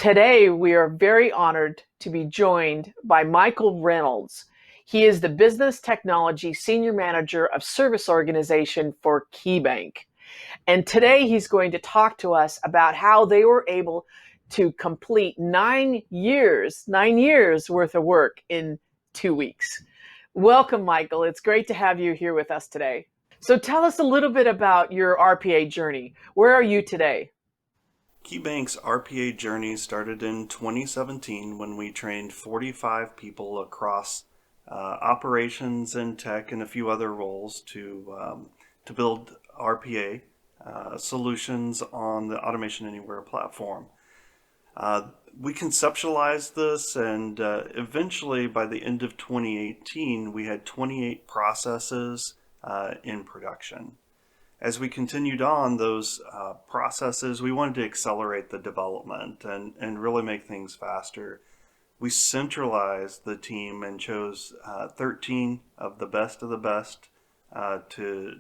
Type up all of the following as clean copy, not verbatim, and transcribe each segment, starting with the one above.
Today, we are very honored to be joined by Michael Reynolds. He is the Business Technology Senior Manager of Service Organization for KeyBank. And today he's going to talk to us about how they were able to complete 9 years worth of work in 2 weeks. Welcome, Michael. It's great to have you here with us today. So tell us a little bit about your RPA journey. Where are you today? KeyBank's RPA journey started in 2017 when we trained 45 people across operations and tech and a few other roles to build RPA solutions on the Automation Anywhere platform. We conceptualized this, and eventually by the end of 2018 we had 28 processes in production. As we continued on those processes, we wanted to accelerate the development and really make things faster. We centralized the team and chose 13 of the best to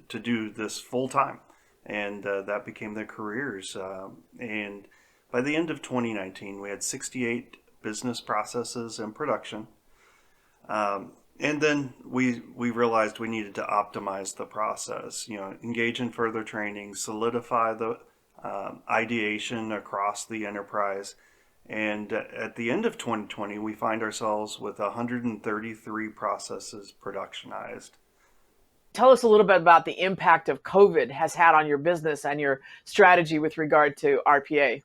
do this full time, and that became their careers. And by the end of 2019, we had 68 business processes in production. And then we realized we needed to optimize the process, engage in further training, solidify the ideation across the enterprise. And at the end of 2020, we find ourselves with 133 processes productionized. Tell us a little bit about the impact of COVID has had on your business and your strategy with regard to RPA.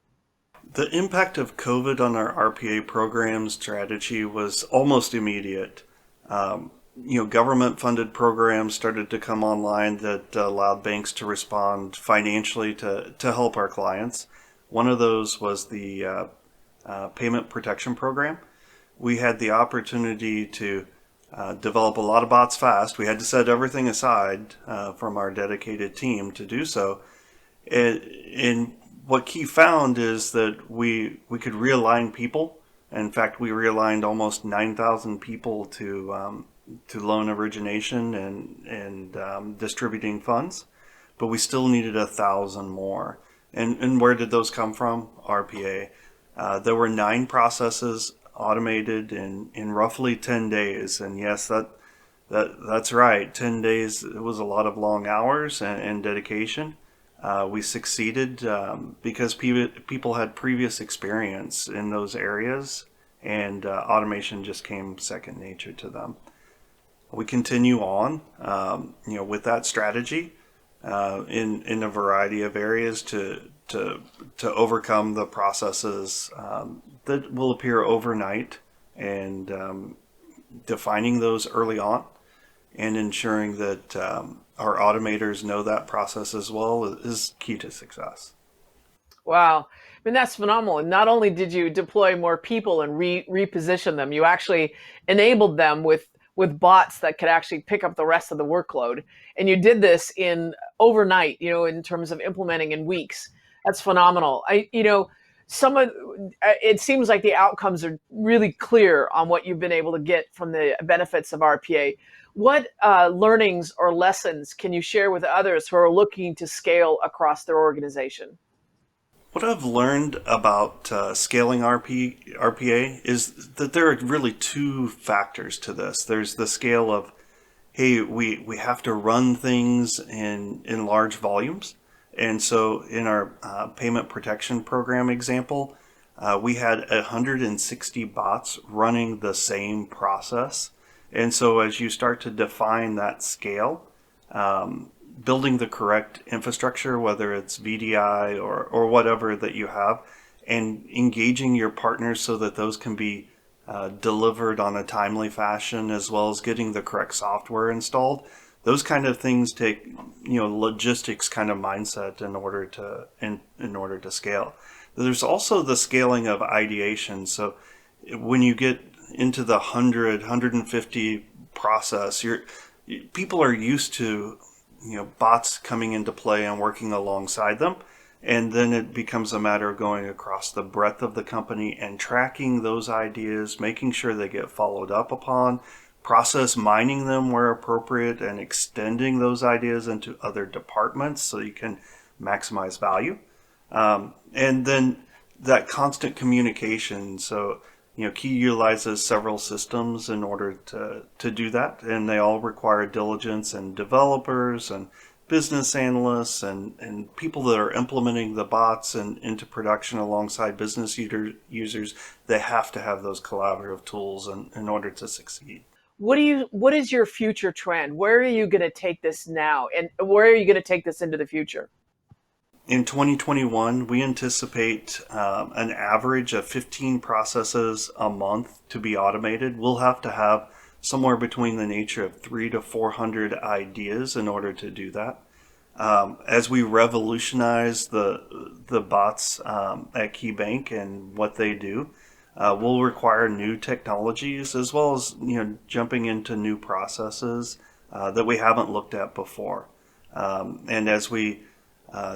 The impact of COVID on our RPA program strategy was almost immediate. Government-funded programs started to come online that allowed banks to respond financially to help our clients. One of those was the Payment Protection Program. We had the opportunity to develop a lot of bots fast. We had to set everything aside from our dedicated team to do so. And what Key found is that we could realign people. In fact, we realigned almost 9,000 people to loan origination and distributing funds, but we still needed 1,000 more. And where did those come from? RPA. There were 9 processes automated in roughly 10 days, and yes, that's right. 10 days. It was a lot of long hours and dedication. We succeeded because people had previous experience in those areas, and automation just came second nature to them. We continue on, with that strategy in a variety of areas to overcome the processes that will appear overnight, and defining those early on and ensuring that our automators know that process as well is key to success. Wow. I mean, that's phenomenal. And not only did you deploy more people and reposition them, you actually enabled them with bots that could actually pick up the rest of the workload. And you did this in overnight, in terms of implementing in weeks. That's phenomenal. It seems like the outcomes are really clear on what you've been able to get from the benefits of RPA. What learnings or lessons can you share with others who are looking to scale across their organization? What I've learned about scaling RPA is that there are really 2 factors to this. There's the scale of, hey, we have to run things in large volumes. And so in our payment protection program example, we had 160 bots running the same process. And so as you start to define that scale, building the correct infrastructure, whether it's VDI or whatever that you have, and engaging your partners so that those can be delivered on a timely fashion, as well as getting the correct software installed. Those kind of things take, logistics kind of mindset in order to scale. There's also the scaling of ideation. So when you get into the 150 process, people are used to bots coming into play and working alongside them, and then it becomes a matter of going across the breadth of the company and tracking those ideas, making sure they get followed up upon, process mining them where appropriate, and extending those ideas into other departments so you can maximize value. And then that constant communication. So, Key utilizes several systems in order to do that, and they all require diligence, and developers and business analysts and people that are implementing the bots and into production alongside business users. They have to have those collaborative tools in order to succeed. What is your future trend? Where are you going to take this now, and where are you going to take this into the future? In 2021, we anticipate an average of 15 processes a month to be automated. We'll have to have somewhere between the nature of 300 to 400 ideas in order to do that. As we revolutionize the bots at KeyBank and what they do, will require new technologies as well as jumping into new processes that we haven't looked at before. And as we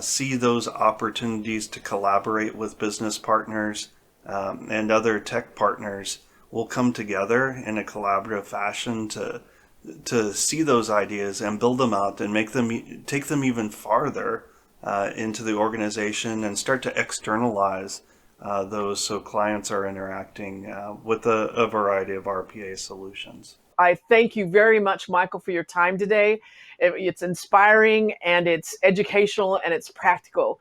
see those opportunities to collaborate with business partners and other tech partners, we'll come together in a collaborative fashion to see those ideas and build them out and take them even farther into the organization and start to externalize those, so clients are interacting with a variety of RPA solutions. I thank you very much, Michael, for your time today. It's inspiring and it's educational and it's practical.